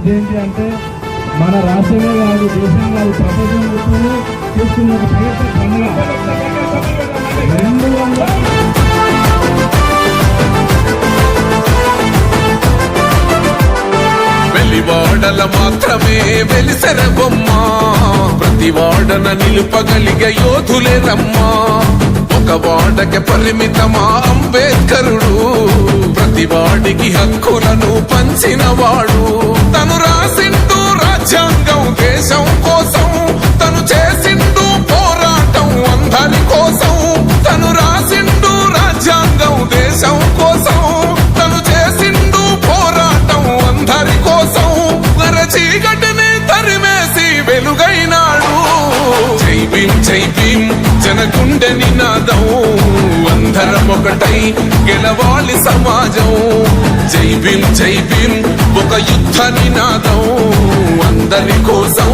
ఇదేంటి అంటే మన రాష్ట్రమే కాదు, దేశం కాదు, ప్రపంచం మొత్తం చేస్తున్న ఒక ప్రయత్న పండుగ. వెలివాడల మాత్రమే వెలిసెర బొమ్మ, ప్రతి వాడన నిలుపగలిగే యోధులే రమ్మా. ఒక వాడకి పరిమితమా అంబేద్కరుడు, ప్రతి వాడికి హక్కులను పంచినవాడు. తను రాసిండు రాజ్యాంగం దేశం కోసం, తను చేసిండు పోరాటం అందరి కోసం. తను రాసిండు రాజ్యాంగం దేశం కోసం, తను చేసిండు పోరాటం అందరి కోసం. చీకటిని తరిమేసి వెలుగైనాడు. జై భీమ్ జై భీమ్ జనగుండె నినాదం, అందరం ఒకటై గెలవాలి సమాజం. జై భీమ్ జై భీమ్ ఒక యుద్ధ నినాదం, అందరి కోసం